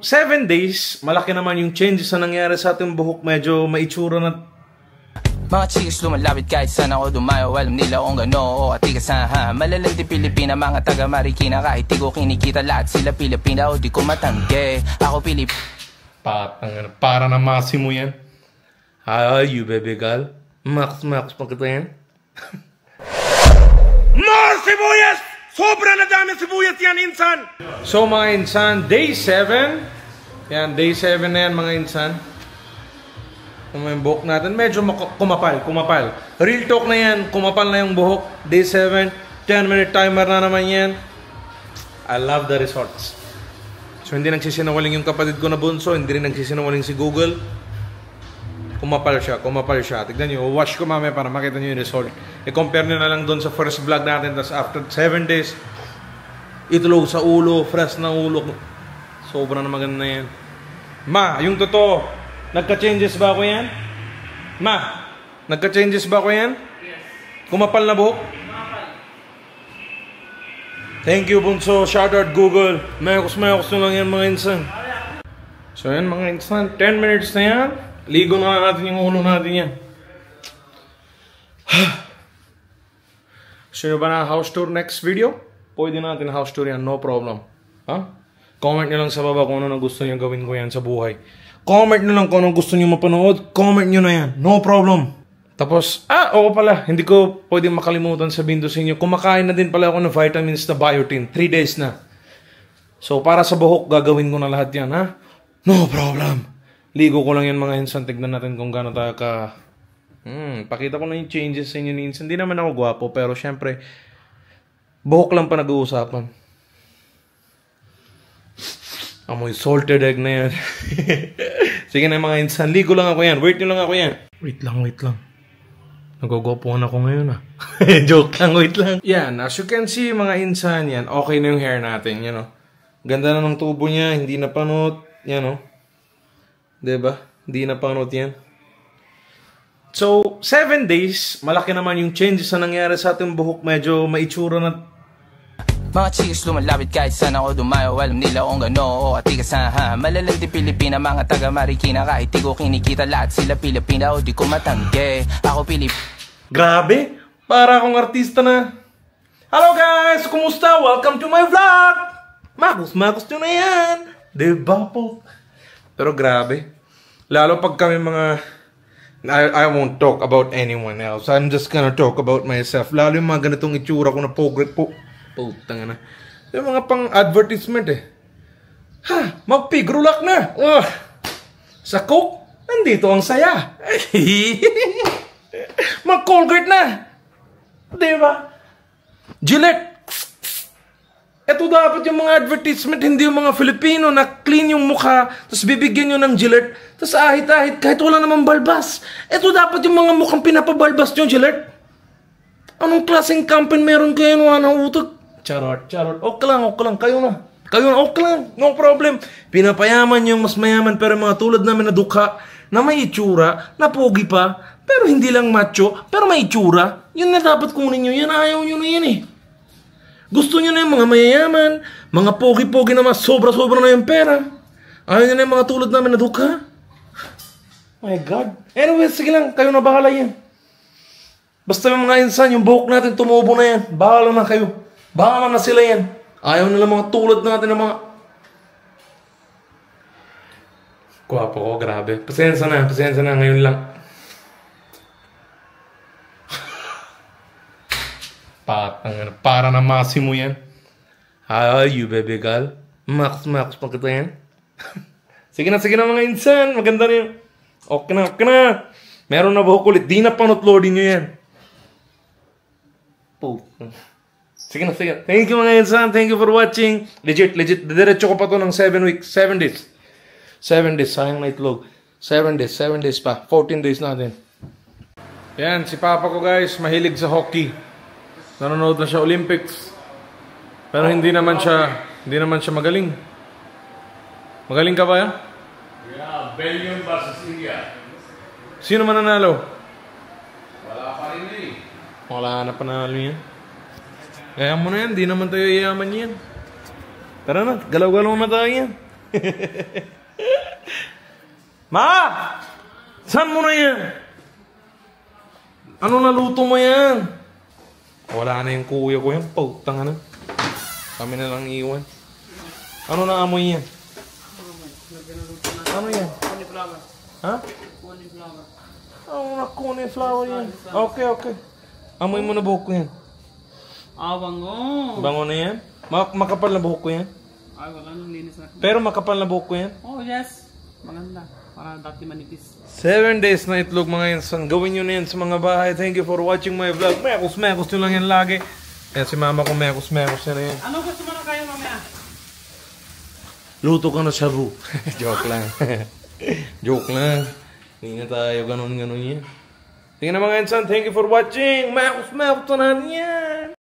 7 days, malaki naman yung changes na nangyari sa ating buhok. Medyo maitsura na. Mga chicks lumalapit kahit saan ako dumayo. Alam nila kung gano o atigas ha. Malalang di Pilipina, mga taga Marikina. Kahit di ko kinikita, lahat sila Pilipina o di ko matangge. Ako Pilip. Patang, para na Massimo yan. How are you, baby girl? Max, pagkita yan. More sibuyas! Sobra na dami sibuyas yan, insan! So mga insan, day 7. Yan, day 7 na yan mga insan. Yung buhok natin, medyo kumapal. Real talk na yan, kumapal na yung buhok. Day 7, 10-minute timer na naman yan. I love the results. So hindi nagsisinungaling yung kapatid ko na bunso, hindi rin nagsisinungaling si Google. Kumapal siya. Tignan nyo, wash ko mamaya para makita nyo yung result. I-compare nyo na lang doon sa first vlog natin. Tapos after 7 days, itlog sa ulo, fresh na ulo. Sobra na maganda yan. Ma, yung totoo, nagka-changes ba ako yan? Ma, nagka-changes ba ako yan? Yes. Kumapal na buhok? Kumapal. Thank you, bunso. Shoutout, Google. Mayakos na lang yan, mga insan. So yan, mga insan. 10 minutes na yan. Ligo na natin yung ulo natin yan. Gusto nyo ba na house tour next video? Pwede natin house tour yan, no problem. Ha? Comment nyo lang sa baba kung ano na gusto nyo gawin ko yan sa buhay. Comment nyo lang kung anong gusto nyo mapanood. Comment nyo na yan. No problem. Tapos, oo pala. Hindi ko pwedeng makalimutan sabihin doon sa inyo. Kumakain na din pala ako ng vitamins na biotin. 3 days na. So, para sa buhok, gagawin ko na lahat yan, ha? No problem. Ligo ko lang yan mga insan. Tignan natin kung gano'n tayo ka... pakita ko na yung changes sa inyo ni insan. Hindi naman ako gwapo, pero syempre, buhok lang pa nag-uusapan. Amoy salted egg na yan. Sige na mga insan, ligo lang ako yan. Wait nyo lang ako yan. Wait lang. Nagugwapuhan ako ngayon Joke lang, wait lang. Yan, as you can see mga insan, yan. Okay na yung hair natin, you know. Ganda na ng tubo niya, hindi na panot. Yan diba? Hindi na panot yan. So, 7 days, malaki naman yung changes na nangyari sa ating buhok. Medyo maitsura na. Mga chicks lumalapit kahit saan ako dumayo. Alam nila kung gano o atigas ha. Malalang di Pilipina, mga taga Marikina. Kahit di ko kinikita, lahat sila Pilipina o di ko matangge. Ako Pilip. Grabe, para akong artista na. Hello guys, kumusta? Welcome to my vlog. Makos nyo na yan. Diba po? Pero grabe. Lalo pag kami mga... I won't talk about anyone else. I'm just gonna talk about myself. Lalo yung mga ganitong itsura ko na pogret po. Putang na. Yung mga pang-advertisement Magpigrulak na. Sa Coke, nandito ang saya. Mag-Colgate na. Diba? Gillette. Ito dapat yung mga advertisement, hindi yung mga Filipino na clean yung mukha, tapos bibigyan nyo ng Gillette, tapos ahit-ahit, kahit wala namang balbas. Ito dapat yung mga mukhang pinapabalbas nyo, Gillette. Anong klaseng campaign meron kayo na utot? Charot. Okay lang. Kayo na, okay lang. No problem. Pinapayaman yung mas mayaman, pero mga tulad namin na dukha, na may itsura, na pogi pa, pero hindi lang macho, pero may itsura. Yun na dapat kunin nyo. Yan, ayaw nyo na yan Gusto nyo na yung mga mayayaman, mga pogi-pogi na mas sobra-sobra na yung pera. Ayaw nyo na yung mga tulad namin na dukha. My God. Anyway, sige lang, kayo na bahala yan. Basta yung mga insan, yung buhok natin tumubo na yan. Bahala na kayo. Bahala na sila yan. Ayaw nila mga tulad natin na mga... Gwapo ko, grabe. Pasensya na ngayon lang. Para na Massimo yan. How are you, baby girl? Max, pagkita yan. Sige na mga insan. Maganda na yun. Okay na. Meron na buhok ulit. Di na panot-loading nyo yan. Sige na. Thank you mga insan. Thank you for watching. Legit. Diretso ko pa to ng 7 weeks. 7 days. 7 days. Sayang na itlog. 7 days pa. 14 days natin. Yan, si Papa ko guys. Mahilig sa hockey. Nanonood na siya Olympics. Pero hindi naman siya magaling. Magaling ka ba yan? Yeah, Belgium versus India. Sino mananalo? Wala pa rin Wala na panalo yan. Kaya mo na yan, di naman tayo iyaman yan. Tara na, galaw-galaw na tayo yan. Ma! Saan mo na yan? Ano naluto mo yan? Wala na yung kuya ko yan. Pautang na. Kami na lang iwan. Ano na amoy yan? Ano yan? Cauliflower. Ha? Cauliflower. Ano na cauliflower yan? Okay, okay. Amoy mo na buhok ko yan. Bango. Bango na yan? Makapal na buhok ko yan? Ay, wala nang linis na. Pero makapal na buhok ko yan? Oh, yes. Maganda. Para dati manipis. 7 days na itlog mga insan. Gawin nyo na yan sa mga bahay. Thank you for watching my vlog. Mekos nyo lang yan lagi. Yan si mama ko, mekos na yan. Ano gusto mo na kayo mamaya? Luto ka na shabu. Joke lang. Joke lang. Hindi na tayo ganun yan. Tingnan na mga insan. Thank you for watching. Mekos na yan.